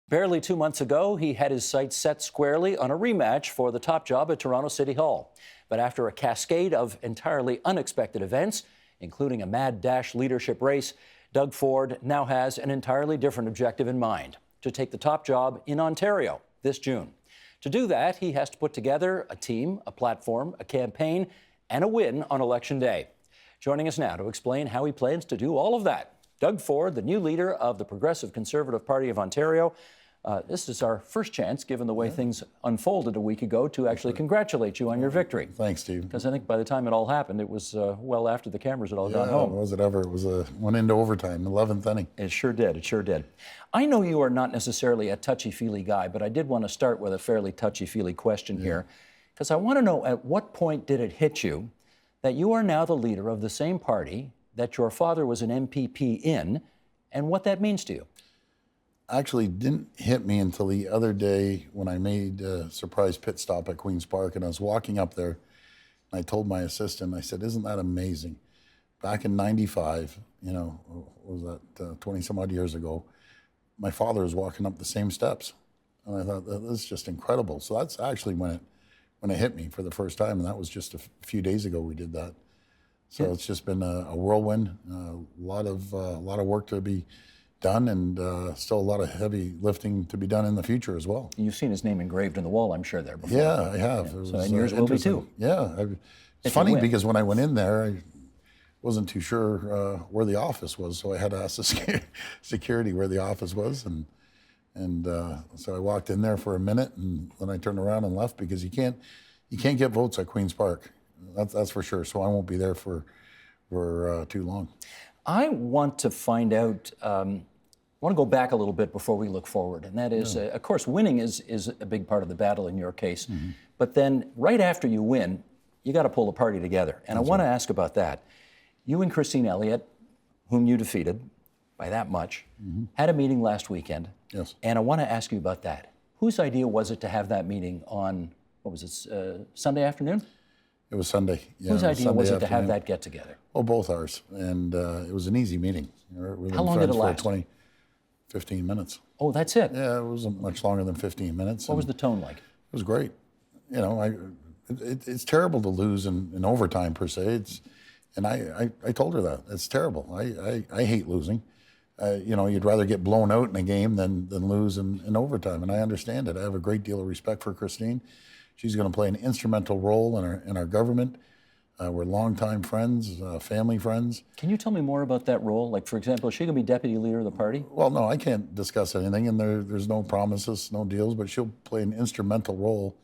Barely 2 months ago, he had his sights set squarely on a rematch for the top job at Toronto City Hall. But after a cascade of entirely unexpected events, including a mad dash leadership race, Doug Ford now has an entirely different objective in mind: to take the top job in Ontario this June. To do that, he has to put together a team, a platform, a campaign, and a win on Election Day. Joining us now to explain how he plans to do all of that, Doug Ford, the new leader of the Progressive Conservative Party of Ontario. This is our first chance, given the way things unfolded a week ago, to actually congratulate you on your victory. Thanks, Steve. Because I think by the time it all happened, it was well after the cameras had all gone home. Was it ever? It was went into overtime, 11th inning. It sure did. It sure did. I know you are not necessarily a touchy-feely guy, but I did want to start with a fairly touchy-feely question here, because I want to know, at what point did it hit you that you are now the leader of the same party that your father was an MPP in, and what that means to you? Actually didn't hit me until the other day when I made a surprise pit stop at Queen's Park, and I was walking up there, and I told my assistant, I said, "Isn't that amazing? Back in '95, what was that, 20 some odd years ago, my father was walking up the same steps." And I thought, this is just incredible. So that's actually when it hit me for the first time, and that was just a few days ago we did that. So It's just been a whirlwind, a lot of work to be done, and still a lot of heavy lifting to be done in the future as well. You've seen his name engraved in the wall, I'm sure, there before. Yeah, I have. Yeah. So, and yours will be too. Yeah. It's funny because when I went in there, I wasn't too sure where the office was, so I had to ask the security where the office was, and so I walked in there for a minute, and then I turned around and left, because you can't get votes at Queen's Park. That's for sure. So I won't be there for too long. I want to find out, I want to go back a little bit before we look forward. And that is, of course, winning is a big part of the battle in your case. Mm-hmm. But then right after you win, you got to pull the party together. And I want to ask about that. You and Christine Elliot, whom you defeated by that much, had a meeting last weekend. Yes. And I want to ask you about that. Whose idea was it to have that meeting on, what was it, Sunday afternoon? It was Sunday. Yeah, Whose idea was it to have afternoon. that get together? Well, both ours. And it was an easy meeting. How long did it last? 15 minutes. Oh, that's it? Yeah, it wasn't much longer than 15 minutes. What was the tone like? It was great. It's terrible to lose in overtime, per se. And I told her that. It's terrible. I hate losing. You'd rather get blown out in a game than lose in overtime. And I understand it. I have a great deal of respect for Christine. She's going to play an instrumental role in our government. We're longtime friends, family friends. Can you tell me more about that role? Like, for example, is she going to be deputy leader of the party? Well, no, I can't discuss anything, and there's no promises, no deals, but she'll play an instrumental role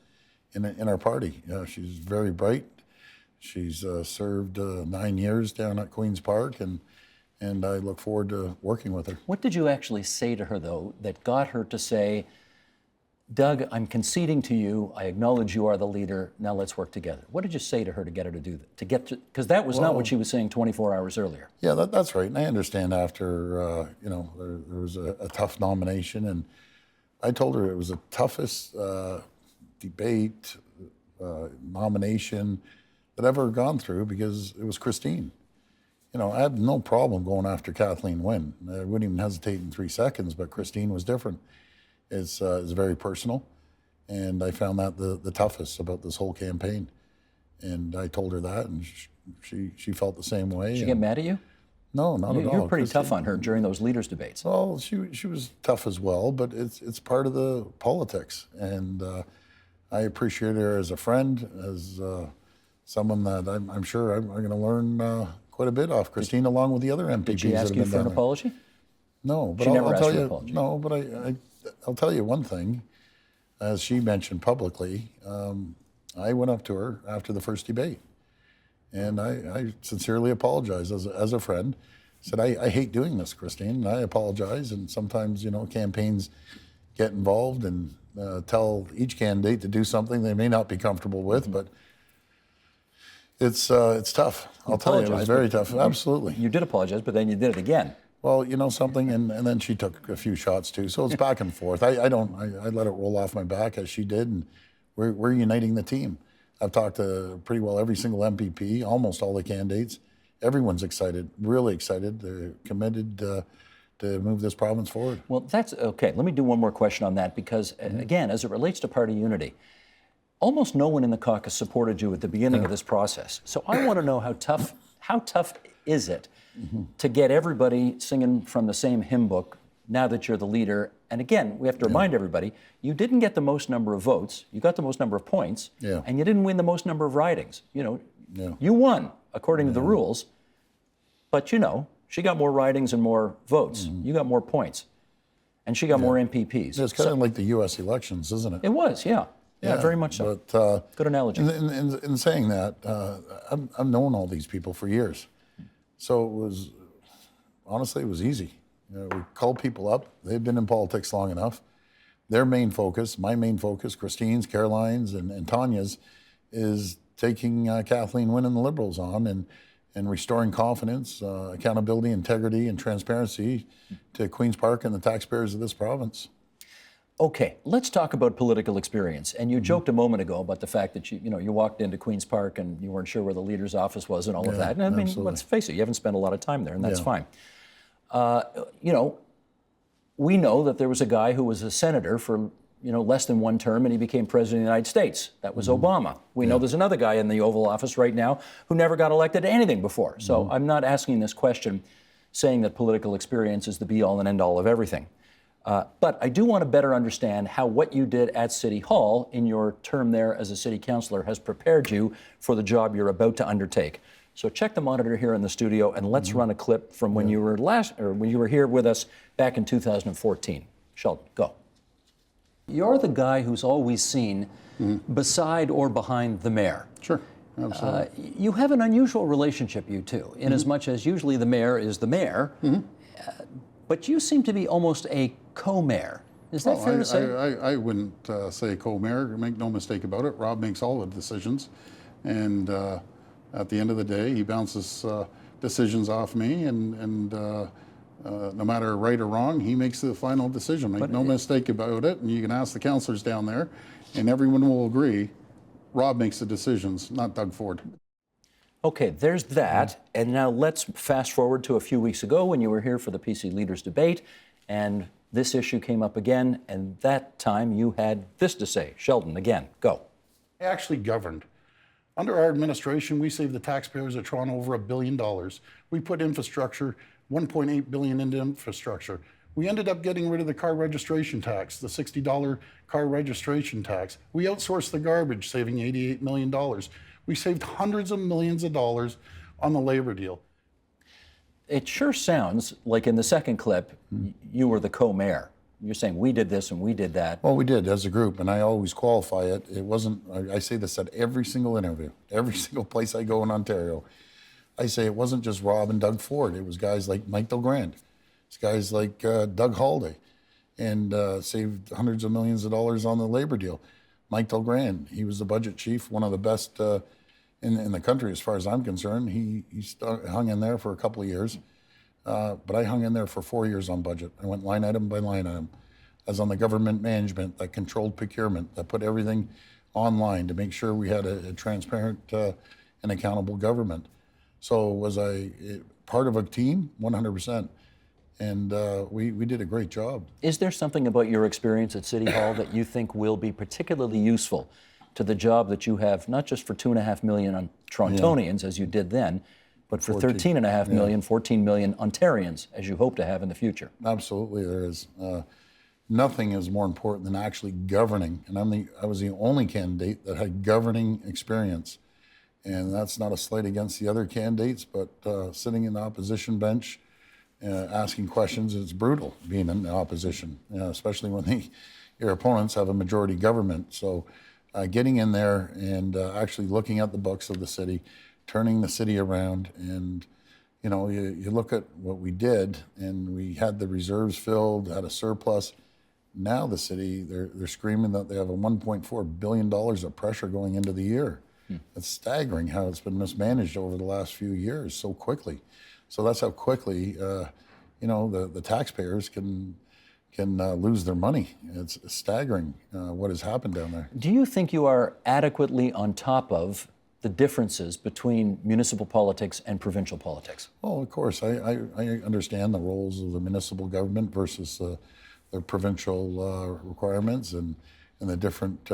in our party. She's very bright. She's served 9 years down at Queen's Park, and I look forward to working with her. What did you actually say to her, though, that got her to say, "Doug, I'm conceding to you. I acknowledge you are the leader. Now let's work together"? What did you say to her to get her to do that? Because that was not what she was saying 24 hours earlier. Yeah, that's right. And I understand after, there was a tough nomination, and I told her it was the toughest debate, nomination that I've ever gone through, because it was Christine. I had no problem going after Kathleen Wynne. I wouldn't even hesitate in 3 seconds, but Christine was different. It's very personal, and I found that the toughest about this whole campaign. And I told her that, and she felt the same way. Did she get mad at you? No, not at all. You were pretty tough on her during those leaders' debates. Well, she was tough as well, but it's part of the politics, and I appreciate her as a friend, as someone that I'm sure I'm going to learn quite a bit off Christine, along with the other MPPs. Did she ask you for an apology? No, but she never I'll asked tell for an you. apology. No, but I'll tell you one thing. As she mentioned publicly, I went up to her after the first debate, and I sincerely apologized as a friend. I said, I hate doing this, Christine, and I apologize. And sometimes, campaigns get involved and tell each candidate to do something they may not be comfortable with, but it's tough. I'll tell you, it was very tough. Absolutely. You did apologize, but then you did it again. Well, something, and then she took a few shots too. So it's back and forth. I let it roll off my back as she did, and we're uniting the team. I've talked to pretty well every single MPP, almost all the candidates. Everyone's excited, really excited. They're committed to to move this province forward. Well, that's okay. Let me do one more question on that because, again, as it relates to party unity, almost no one in the caucus supported you at the beginning of this process. So I want to know how tough is it to get everybody singing from the same hymn book now that you're the leader? And again, we have to remind everybody, you didn't get the most number of votes, you got the most number of points, and you didn't win the most number of ridings. You know, you won according to the rules, but you know, she got more ridings and more votes. You got more points, and she got more MPPs. It's kind of like the U.S. elections, isn't it? It was, yeah, very much so. But, good analogy. In saying that, I've known all these people for years, so it was honestly it was easy. We called people up. They've been in politics long enough. Their main focus, my main focus, Christine's, Caroline's, and Tanya's, is taking Kathleen Wynne and the Liberals on and restoring confidence, accountability, integrity, and transparency to Queen's Park and the taxpayers of this province. Okay, let's talk about political experience. And you joked a moment ago about the fact that you walked into Queen's Park and you weren't sure where the leader's office was and all of that. And I mean, let's face it, you haven't spent a lot of time there, and that's fine. We know that there was a guy who was a senator for less than one term, and he became president of the United States. That was Obama. We know there's another guy in the Oval Office right now who never got elected to anything before. So I'm not asking this question saying that political experience is the be-all and end-all of everything. But I do want to better understand how what you did at City Hall in your term there as a city councillor has prepared you for the job you're about to undertake. So check the monitor here in the studio, and let's run a clip from when you were when you were here with us back in 2014. Sheldon, go. You're the guy who's always seen beside or behind the mayor. Sure, absolutely. You have an unusual relationship, you two, in as much as usually the mayor is the mayor, but you seem to be almost a co-mayor. Is that fair to say? I wouldn't say co-mayor. Make no mistake about it. Rob makes all the decisions, and at the end of the day, he bounces decisions off me, and no matter right or wrong, he makes the final decision. Make no mistake about it, and you can ask the councillors down there, and everyone will agree, Rob makes the decisions, not Doug Ford. Okay, there's that, and now let's fast forward to a few weeks ago when you were here for the PC Leaders Debate, and this issue came up again, and that time you had this to say. Sheldon, again, go. I actually governed. Under our administration, we saved the taxpayers of Toronto over $1 billion. We put infrastructure, $1.8 billion into infrastructure. We ended up getting rid of the car registration tax, the $60 car registration tax. We outsourced the garbage, saving $88 million. We saved hundreds of millions of dollars on the labor deal. It sure sounds like in the second clip, you were the co-mayor. You're saying we did this and we did that. Well, we did as a group, and I always qualify it. It wasn't, I say this at every single interview, every single place I go in Ontario. I say it wasn't just Rob and Doug Ford. It was guys like Mike Delgrand. It's guys like Doug Halday, and saved hundreds of millions of dollars on the labor deal. Mike Delgrand, he was the budget chief, one of the best in the country as far as I'm concerned. He hung in there for a couple of years. But I hung in there for 4 years on budget. I went line item by line item. I was on the government management that controlled procurement, that put everything online to make sure we had a transparent and accountable government. So was I part of a team? 100%. And we did a great job. Is there something about your experience at City Hall that you think will be particularly useful to the job that you have, not just for 2.5 million Torontonians, as you did then, but for 13.5 million, 14 million Ontarians, as you hope to have in the future? Absolutely, there is. Nothing is more important than actually governing. And I was the only candidate that had governing experience. And that's not a slight against the other candidates, but sitting in the opposition bench, asking questions, it's brutal being in the opposition, especially when your opponents have a majority government. So getting in there and actually looking at the books of the city, turning the city around, and you look at what we did, and we had the reserves filled, had a surplus. Now the city, they're screaming that they have a $1.4 billion of pressure going into the year. It's staggering how it's been mismanaged over the last few years so quickly. So that's how quickly, the taxpayers can lose their money. It's staggering what has happened down there. Do you think you are adequately on top of the differences between municipal politics and provincial politics? Well, of course, I understand the roles of the municipal government versus the provincial requirements and the different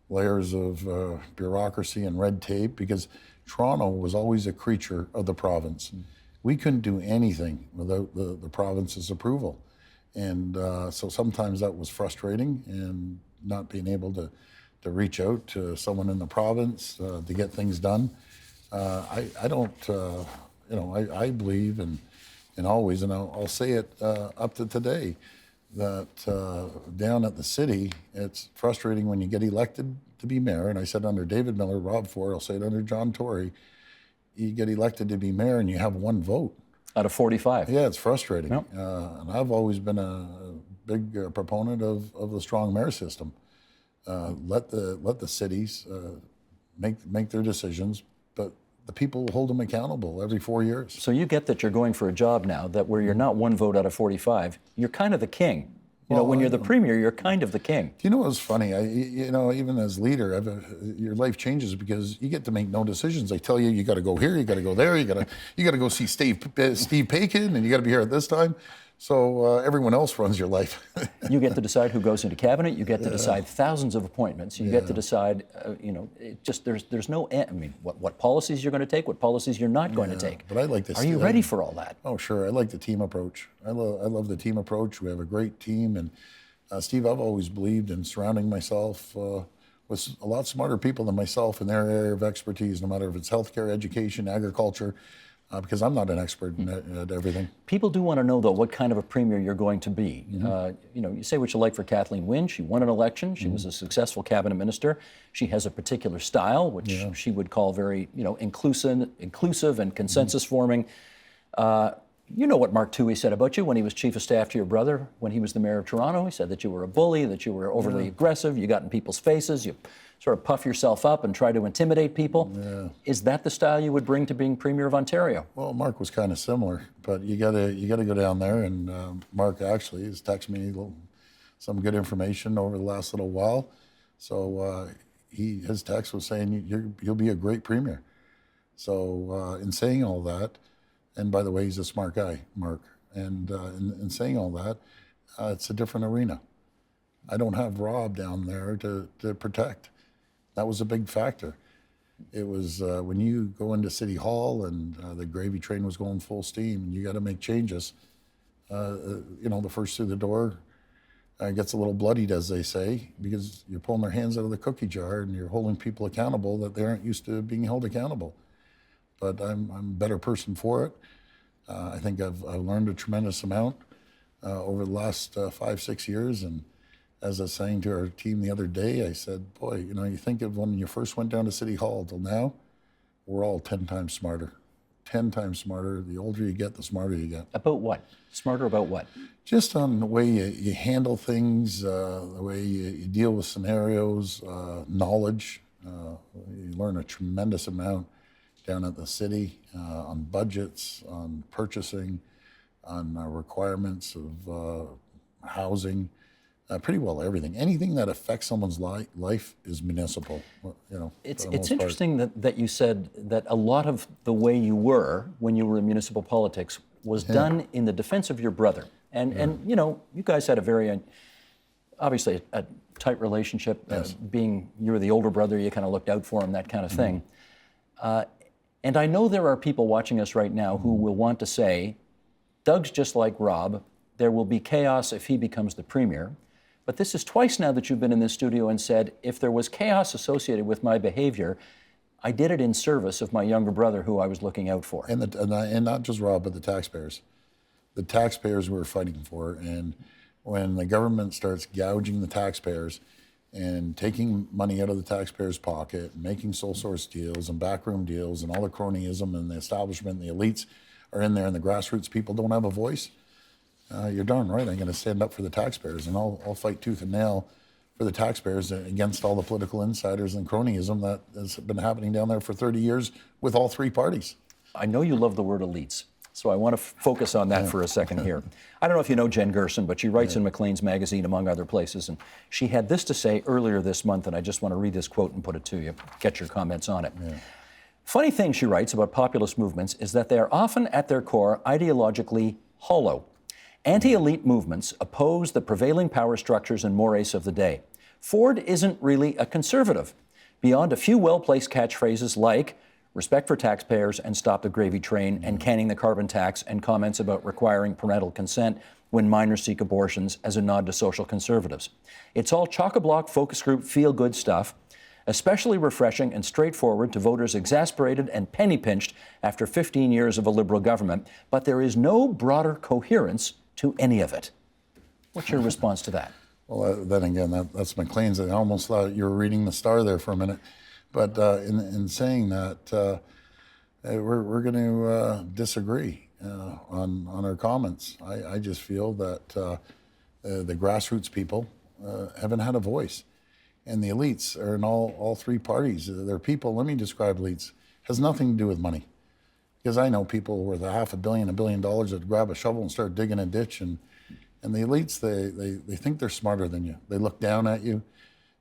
layers of bureaucracy and red tape, because Toronto was always a creature of the province. We couldn't do anything without the province's approval. And so sometimes that was frustrating, and not being able to reach out to someone in the province to get things done. I don't, I believe in always, and I'll say it up to today, that down at the city, it's frustrating when you get elected to be mayor. And I said under David Miller, Rob Ford, I'll say it under John Tory, you get elected to be mayor and you have one vote. Out of 45. Yeah, it's frustrating. Yep. And I've always been a big proponent of the strong mayor system. Let the cities make their decisions, but the people hold them accountable every 4 years. So you get that you're going for a job now that where you're not one vote out of 45, you're kind of the king. When you're the premier, you're kind of the king. Do you know what's funny? Even as leader, your life changes because you get to make no decisions. They tell you, you got to go here, you got to go there, you got to go see Steve Paikin, and you got to be here at this time. So everyone else runs your life. You get to decide who goes into cabinet. You get to decide thousands of appointments. You get to decide, there's no end. I mean, what policies you're going to take, what policies you're not going to take. But I like this. Are you ready for all that? Oh, sure. I like the team approach. I love the team approach. We have a great team. And Steve, I've always believed in surrounding myself with a lot smarter people than myself in their area of expertise, no matter if it's healthcare, education, agriculture, because I'm not an expert at everything. People do want to know, though, what kind of a premier you're going to be. You say what you like for Kathleen Wynne. She won an election. She was a successful cabinet minister. She has a particular style, which she would call very, inclusive and consensus forming. You know what Mark Toohey said about you when he was chief of staff to your brother when he was the mayor of Toronto. He said that you were a bully, that you were overly aggressive, you got in people's faces, you sort of puff yourself up and try to intimidate people. Yeah. Is that the style you would bring to being Premier of Ontario? Well, Mark was kind of similar, but you gotta go down there, and Mark actually has texted me some good information over the last little while. So his text was saying you'll be a great Premier. So in saying all that, and by the way, he's a smart guy, Mark, and in saying all that, it's a different arena. I don't have Rob down there to protect. That was a big factor. It was when you go into City Hall and the gravy train was going full steam and you got to make changes, the first through the door gets a little bloodied, as they say, because you're pulling their hands out of the cookie jar and you're holding people accountable that they aren't used to being held accountable. But I'm a better person for it. I think I've learned a tremendous amount over the last 5-6 years. And as I was saying to our team the other day, I said, boy, you think of when you first went down to City Hall till now, we're all 10 times smarter. 10 times smarter. The older you get, the smarter you get. About what? Smarter about what? Just on the way you handle things, the way you deal with scenarios, knowledge. You learn a tremendous amount down at the city on budgets, on purchasing, on requirements of housing, pretty well everything. Anything that affects someone's life is municipal. It's interesting that you said that a lot of the way you were when you were in municipal politics was done in the defense of your brother. And you guys had a very, obviously a tight relationship. Yes. Being you were the older brother, you kind of looked out for him, that kind of thing. And I know there are people watching us right now who will want to say, Doug's just like Rob. There will be chaos if he becomes the Premier. But this is twice now that you've been in this studio and said, if there was chaos associated with my behavior, I did it in service of my younger brother who I was looking out for. And not just Rob, but the taxpayers. The taxpayers we're fighting for. And when the government starts gouging the taxpayers and taking money out of the taxpayers' pocket, making sole source deals and backroom deals and all the cronyism and the establishment and the elites are in there and the grassroots people don't have a voice, you're darn right I'm going to stand up for the taxpayers, and I'll fight tooth and nail for the taxpayers against all the political insiders and cronyism that has been happening down there for 30 years with all three parties. I know you love the word elites. So I want to focus on that for a second here. I don't know if you know Jen Gerson, but she writes in Maclean's magazine, among other places, and she had this to say earlier this month, and I just want to read this quote and put it to you, get your comments on it. Funny thing, she writes, about populist movements is that they are often at their core ideologically hollow. Anti-elite movements oppose the prevailing power structures and mores of the day. Ford isn't really a conservative, beyond a few well-placed catchphrases like respect for taxpayers and stop the gravy train and canning the carbon tax and comments about requiring parental consent when minors seek abortions as a nod to social conservatives. It's all chock-a-block focus group feel-good stuff, especially refreshing and straightforward to voters exasperated and penny-pinched after 15 years of a Liberal government, but there is no broader coherence to any of it. What's your response to that? Well, then again, that's Maclean's. I almost thought you were reading the Star there for a minute. But in saying that, we're going to disagree on our comments. I just feel that the grassroots people haven't had a voice. And the elites are in all three parties. They're people, let me describe elites, has nothing to do with money. Because I know people worth $500 million, $1 billion that grab a shovel and start digging a ditch. And the elites, they think they're smarter than you. They look down at you.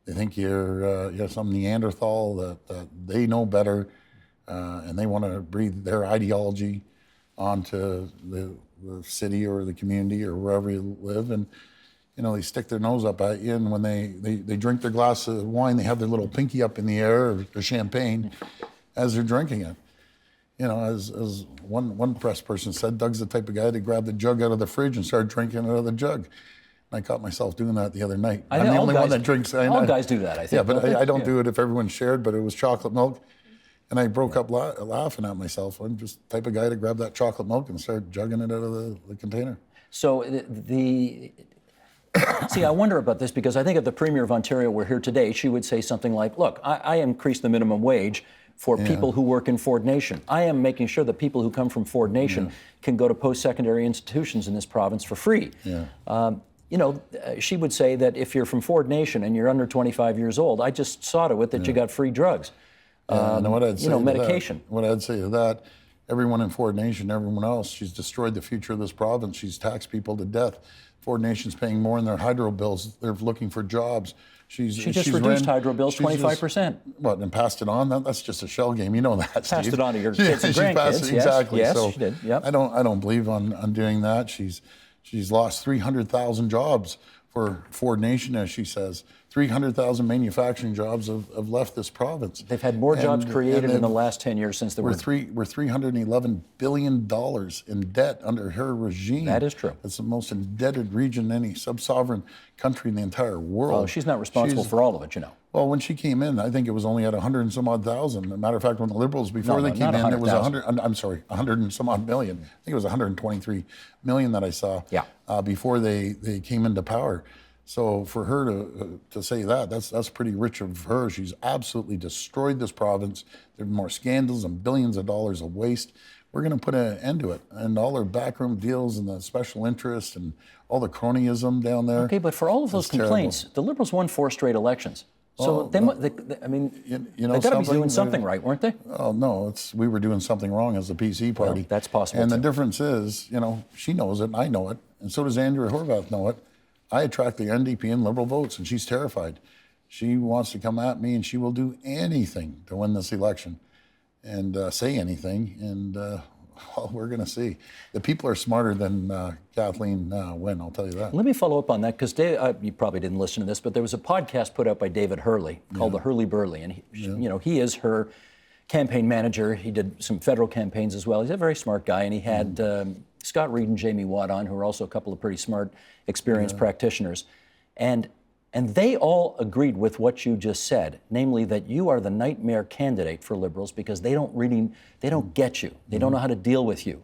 They think you're some Neanderthal, that they know better, and they want to breathe their ideology onto the city or the community or wherever you live. And, they stick their nose up at you, and when they drink their glass of wine, they have their little pinky up in the air, or champagne, as they're drinking it. As one press person said, Doug's the type of guy to grab the jug out of the fridge and start drinking out of the jug. I caught myself doing that the other night. I'm the only one that drinks. All guys do that, I think. Yeah, but I don't do it if everyone shared, but it was chocolate milk. And I broke up laughing at myself. I'm just the type of guy to grab that chocolate milk and start jugging it out of the container. So see, I wonder about this because I think if the Premier of Ontario were here today, she would say something like, look, I increased the minimum wage for people who work in Ford Nation. I am making sure that people who come from Ford Nation can go to post-secondary institutions in this province for free. She would say that if you're from Ford Nation and you're under 25 years old, I just saw to it that you got free drugs. What I'd say medication. What I'd say to that, everyone in Ford Nation, everyone else, she's destroyed the future of this province. She's taxed people to death. Ford Nation's paying more in their hydro bills. They're looking for jobs. She just reduced hydro bills 25%. What, and passed it on? That's just a shell game. You know that, Steve. Passed it on to your kids and grandkids. Exactly. Yes, so she did. Yep. I don't believe on doing that. She's lost 300,000 jobs for Ford Nation, as she says. 300,000 manufacturing jobs have left this province. They've had more jobs created in the last 10 years since we're $311 billion in debt under her regime. That is true. It's the most indebted region in any sub-sovereign country in the entire world. Well, she's not responsible for all of it, Well, when she came in, I think it was only at 100 and some odd thousand. As a matter of fact, when the Liberals, before they came in, it was 100 and some odd million. I think it was 123 million that I saw before they came into power. So for her to say that's pretty rich of her. She's absolutely destroyed this province. There are more scandals and billions of dollars of waste. We're going to put an end to it. And all their backroom deals and the special interest and all the cronyism down there. Okay, but for all of those complaints, the Liberals won 4 straight elections. So they got to be doing something right, weren't they? Oh, no, we were doing something wrong as the PC party. Well, that's possible. And the difference is, she knows it and I know it. And so does Andrea Horwath know it. I attract the NDP and Liberal votes, and she's terrified. She wants to come at me, and she will do anything to win this election and say anything, and well, we're going to see. The people are smarter than Kathleen Wynne, I'll tell you that. Let me follow up on that, because you probably didn't listen to this, but there was a podcast put out by David Hurley called The Hurley Burley, and he is her campaign manager. He did some federal campaigns as well. He's a very smart guy, and he had Scott Reed and Jamie Watt on, who are also a couple of pretty smart, experienced practitioners. And they all agreed with what you just said, namely that you are the nightmare candidate for Liberals because they don't get you. They don't know how to deal with you.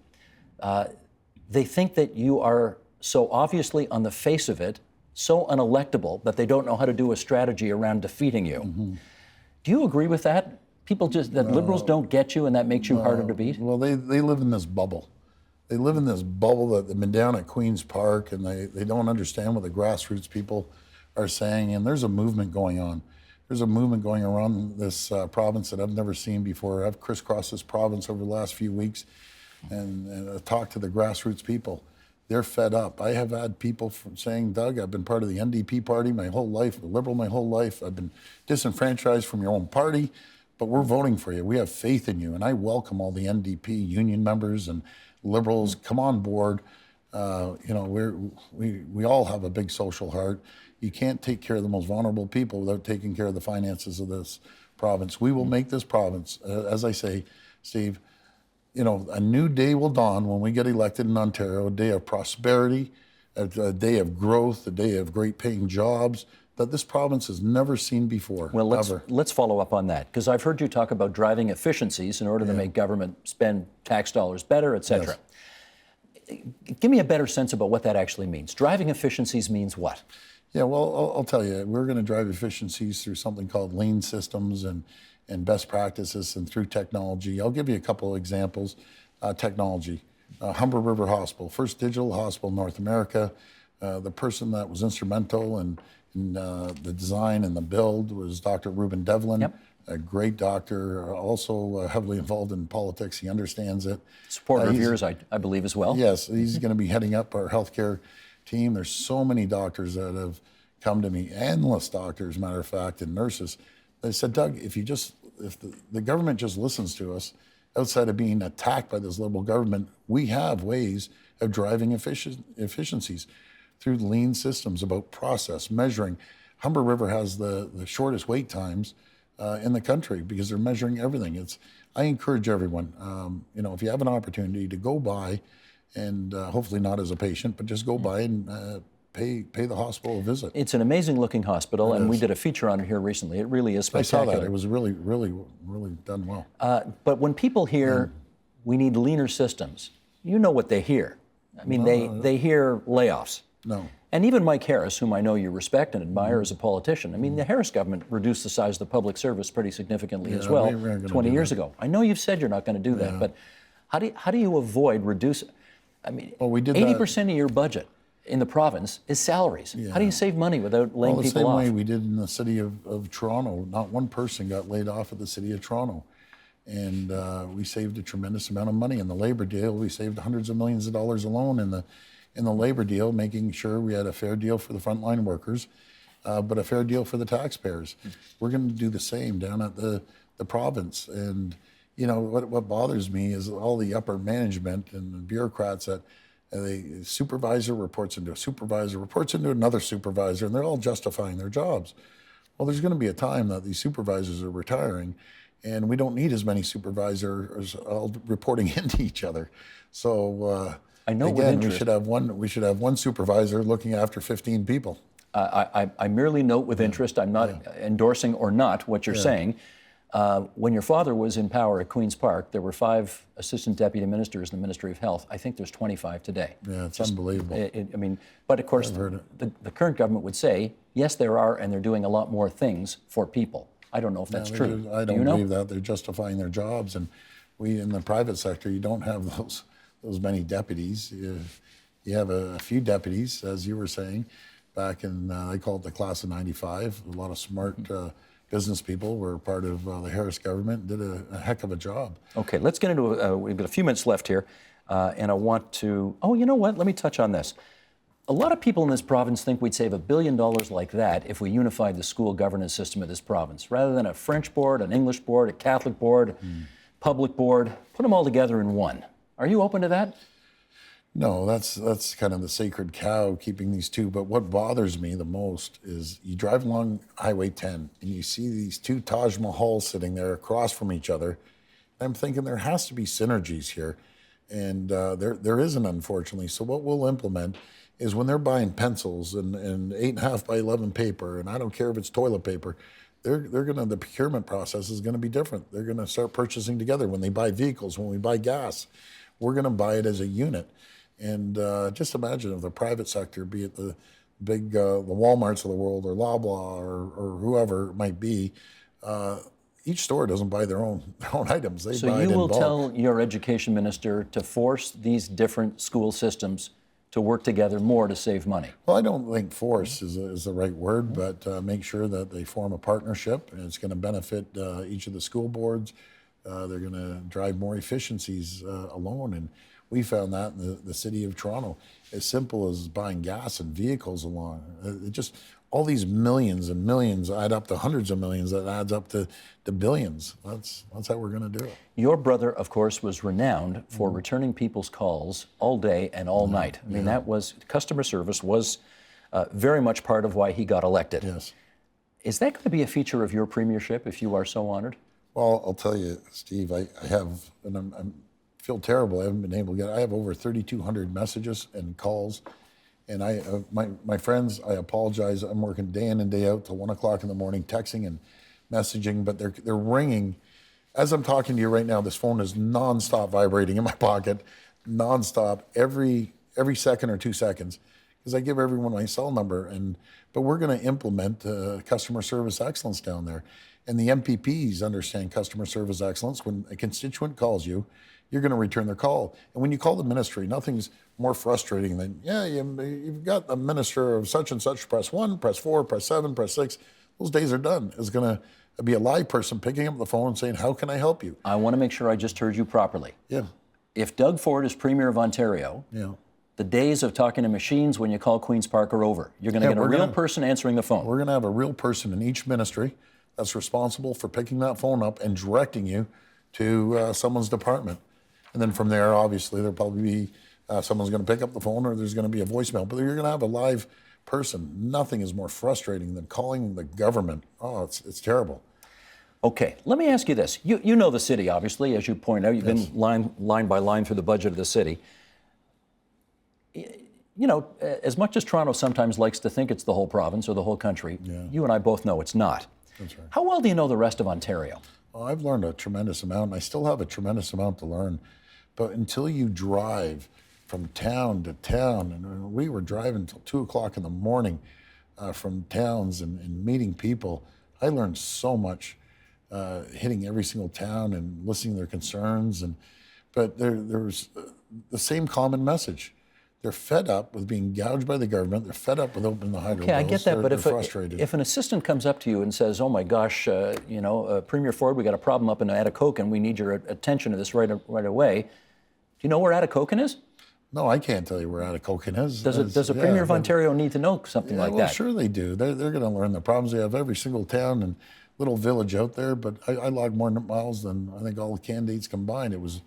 They think that you are so obviously on the face of it, so unelectable that they don't know how to do a strategy around defeating you. Do you agree with that? Liberals don't get you and that makes you harder to beat? Well, they live in this bubble. They live in this bubble that they've been down at Queen's Park, and they don't understand what the grassroots people are saying. And there's a movement going on. There's a movement going around this province that I've never seen before. I've crisscrossed this province over the last few weeks. and talk to the grassroots people. They're fed up. I have had people from saying, Doug, I've been part of the NDP party my whole life, a Liberal my whole life. I've been disenfranchised from your own party, but we're voting for you. We have faith in you. And I welcome all the NDP union members and Liberals. Come on board. We all have a big social heart. You can't take care of the most vulnerable people without taking care of the finances of this province. We will make this province, as I say, Steve, a new day will dawn when we get elected in Ontario, a day of prosperity, a day of growth, a day of great paying jobs that this province has never seen before. Well, let's follow up on that, because I've heard you talk about driving efficiencies in order to make government spend tax dollars better, et cetera. Yes. Give me a better sense about what that actually means. Driving efficiencies means what? Yeah, well, I'll tell you, we're going to drive efficiencies through something called lean systems and best practices and through technology. I'll give you a couple of examples. Technology. Humber River Hospital, first digital hospital in North America. The person that was instrumental in the design and the build was Dr. Ruben Devlin. Yep. A great doctor, also heavily involved in politics. He understands it. Supporter of yours, I believe, as well. Yes, he's going to be heading up our healthcare team. There's so many doctors that have come to me, endless doctors, matter of fact, and nurses. They said, Doug, if the government just listens to us, outside of being attacked by this Liberal government, we have ways of driving efficiencies through lean systems about process, measuring. Humber River has the shortest wait times in the country because they're measuring everything. I encourage everyone, if you have an opportunity to go by and hopefully not as a patient, but just go by and pay the hospital a visit. It's an amazing looking hospital, and we did a feature on it here recently. It really is spectacular. I saw that. It was really, really, really done well. But when people hear we need leaner systems, you know what they hear. I mean, they hear layoffs. No. And even Mike Harris, whom I know you respect and admire as a politician, I mean, the Harris government reduced the size of the public service pretty significantly as well 20 years ago. I know you've said you're not going to do that, but how do you avoid reducing? I mean, we did 80% of your budget in the province is salaries. How do you save money without laying people off? The same way we did in the city of Toronto. Not one person got laid off at the city of Toronto. And we saved a tremendous amount of money in the labor deal. We saved hundreds of millions of dollars alone in the labor deal, making sure we had a fair deal for the frontline workers, but a fair deal for the taxpayers. We're going to do the same down at the province. And what bothers me is all the upper management and the bureaucrats that the supervisor reports into a supervisor, reports into another supervisor, and they're all justifying their jobs. Well, there's going to be a time that these supervisors are retiring, and we don't need as many supervisors all reporting into each other. So I know again, we should have one supervisor looking after 15 people. I merely note with interest. I'm not endorsing or not what you're saying. When your father was in power at Queen's Park, there were 5 assistant deputy ministers in the Ministry of Health. I think there's 25 today. Yeah, it's unbelievable. But of course, the current government would say, yes, there are, and they're doing a lot more things for people. I don't know if that's true. I don't believe that. They're justifying their jobs. And we, in the private sector, you don't have those many deputies. You have a few deputies, as you were saying, back in, I call it the class of 95. A lot of smart business people were part of the Harris government, did a heck of a job. Okay, let's get into, we've got a few minutes left here, and I want to, you know what, let me touch on this. A lot of people in this province think we'd save $1 billion like that if we unified the school governance system of this province. Rather than a French board, an English board, a Catholic board, public board, put them all together in one. Are you open to that? No, that's kind of the sacred cow, keeping these two. But what bothers me the most is you drive along Highway 10 and you see these 2 Taj Mahals sitting there across from each other. I'm thinking there has to be synergies here. And there isn't, unfortunately. So what we'll implement is when they're buying pencils and 8.5 by 11 paper, and I don't care if it's toilet paper, the procurement process is gonna be different. They're gonna start purchasing together. When they buy vehicles, when we buy gas, we're gonna buy it as a unit. And just imagine if the private sector, be it the big, the Walmarts of the world or Loblaw or whoever it might be, each store doesn't buy their own items. They buy it in bulk. So you will tell your education minister to force these different school systems to work together more to save money? Well, I don't think force is the right word, but make sure that they form a partnership, and it's going to benefit each of the school boards, They're going to drive more efficiencies alone. And we found that in the city of Toronto. As simple as buying gas and vehicles along. It just, all these millions and millions add up to hundreds of millions. That adds up to billions. That's how we're going to do it. Your brother, of course, was renowned for returning people's calls all day and all night. I mean, that was, customer service was very much part of why he got elected. Yes. Is that going to be a feature of your premiership if you are so honored? Well, I'll tell you, Steve, I have, and I feel terrible. I haven't been able to get, I have over 3,200 messages and calls. And my friends, I apologize. I'm working day in and day out till 1 o'clock in the morning, texting and messaging, but they're ringing. As I'm talking to you right now, this phone is nonstop vibrating in my pocket, nonstop, every second or 2 seconds, because I give everyone my cell number. But we're going to implement customer service excellence down there. And the MPPs understand customer service excellence. When a constituent calls you, you're going to return their call. And when you call the ministry, nothing's more frustrating than, you've got the minister of such and such, press 1, press 4, press 7, press 6. Those days are done. It's going to be a live person picking up the phone and saying, how can I help you? I want to make sure I just heard you properly. Yeah. If Doug Ford is Premier of Ontario, the days of talking to machines when you call Queen's Park are over. You're going to get a real person answering the phone. We're going to have a real person in each ministry that's responsible for picking that phone up and directing you to someone's department. And then from there, obviously, there'll probably be someone's going to pick up the phone or there's going to be a voicemail. But you're going to have a live person. Nothing is more frustrating than calling the government. Oh, it's terrible. Okay, let me ask you this. You know the city, obviously, as you point out. You've been line by line through the budget of the city. You know, as much as Toronto sometimes likes to think it's the whole province or the whole country, you and I both know it's not. That's right. How well do you know the rest of Ontario? Well, I've learned a tremendous amount, and I still have a tremendous amount to learn. But until you drive from town to town, and we were driving till 2 o'clock in the morning from towns and meeting people, I learned so much hitting every single town and listening to their concerns. But there's the same common message. They're fed up with being gouged by the government. They're fed up with opening the hydro Okay, I get that, but they're frustrated. If an assistant comes up to you and says, oh my gosh, Premier Ford, we got a problem up in Atikokan, we need your attention to this right away. Do you know where Atikokan is? No, I can't tell you where Atikokan is. Does a Premier of Ontario need to know something like that? Sure they do. They're going to learn the problems they have every single town and little village out there, but I logged more miles than I think all the candidates combined. It was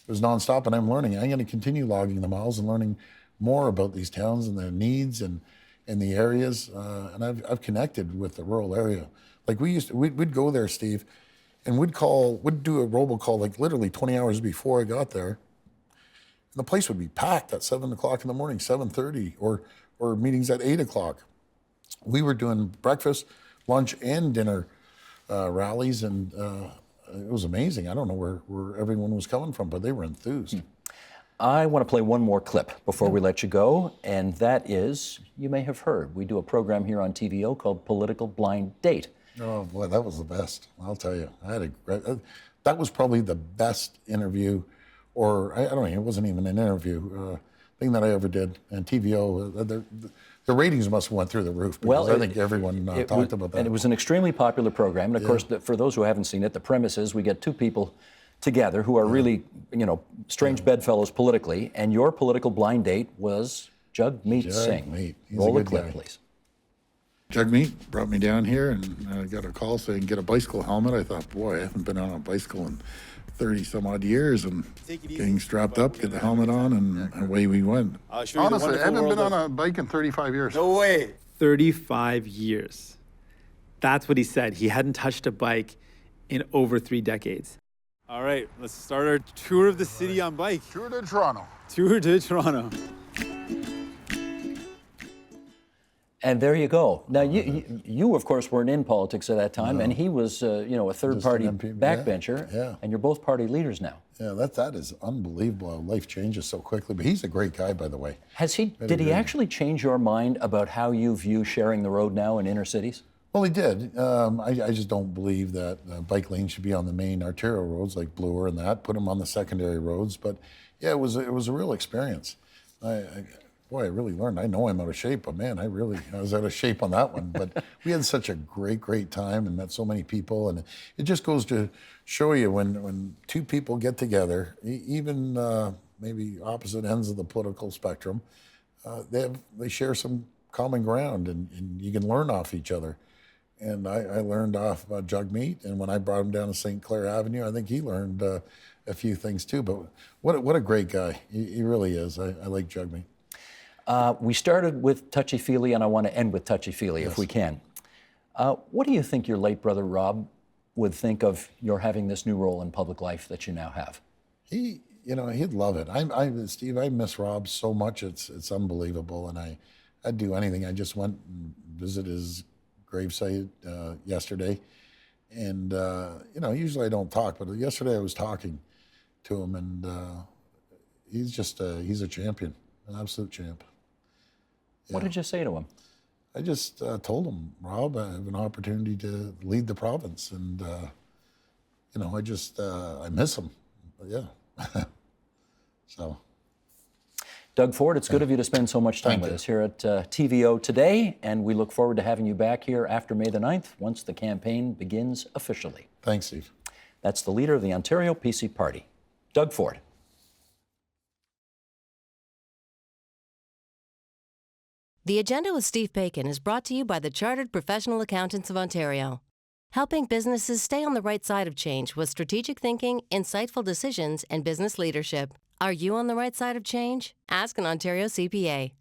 nonstop, and I'm learning. I'm going to continue logging the miles and learning more about these towns and their needs and the areas. And I've connected with the rural area. Like we'd go there, Steve, and we'd do a robocall like literally 20 hours before I got there. And the place would be packed at 7 o'clock in the morning, 7:30, or meetings at 8 o'clock. We were doing breakfast, lunch, and dinner rallies, and it was amazing. I don't know where everyone was coming from, but they were enthused. I want to play one more clip before we let you go, and that is, you may have heard, we do a program here on TVO called Political Blind Date. Oh boy, that was the best. I'll tell you, I had a great. That was probably the best interview, or I don't know, it wasn't even an interview thing that I ever did. And TVO, the ratings must have went through the roof because I think everyone talked about that. And it was an extremely popular program. And of course, for those who haven't seen it, the premise is we get two people together who are really, strange bedfellows politically, and your political blind date was Jagmeet Singh. Jagmeet. He's Roll a the good clip, guy. please. Jagmeet brought me down here, and I got a call saying get a bicycle helmet. I thought, boy, I haven't been on a bicycle in 30 some odd years, and getting strapped up, get the helmet on, and away we went. Honestly, I haven't been on a bike in 35 years. No way. 35 years. That's what he said. He hadn't touched a bike in over 3 decades. All right, let's start our tour of the city on bike. Tour to Toronto. Tour to Toronto. And there you go. Now, you of course, weren't in politics at that time, and he was, a third-party backbencher, and you're both party leaders now. Yeah, that is unbelievable how life changes so quickly. But he's a great guy, by the way. Did he actually change your mind about how you view sharing the road now in inner cities? Well, he did. I just don't believe that bike lanes should be on the main arterial roads like Bloor and that. Put them on the secondary roads. But yeah, it was a real experience. boy, I really learned. I know I'm out of shape, but man, I was out of shape on that one. But we had such a great time and met so many people. And it just goes to show you when two people get together, even maybe opposite ends of the political spectrum, they share some common ground, and you can learn off each other. And I learned off about jug meat, and when I brought him down to St. Clair Avenue, I think he learned a few things too. But what a great guy. He really is. I like jug meat. We started with Touchy Feely, and I want to end with Touchy Feely if we can. What do you think your late brother Rob would think of your having this new role in public life that you now have? He'd love it. Steve, I miss Rob so much. It's unbelievable, and I'd do anything. I just went and visited his gravesite yesterday, and usually I don't talk, but yesterday I was talking to him, and he's a champion, an absolute champ. Yeah. What did you say to him? I just told him, Rob, I have an opportunity to lead the province, and I miss him. But yeah. So. Doug Ford, it's good of you to spend so much time with us here at TVO today, and we look forward to having you back here after May the 9th, once the campaign begins officially. Thanks, Steve. That's the leader of the Ontario PC Party, Doug Ford. The Agenda with Steve Paikin is brought to you by the Chartered Professional Accountants of Ontario, helping businesses stay on the right side of change with strategic thinking, insightful decisions, and business leadership. Are you on the right side of change? Ask an Ontario CPA.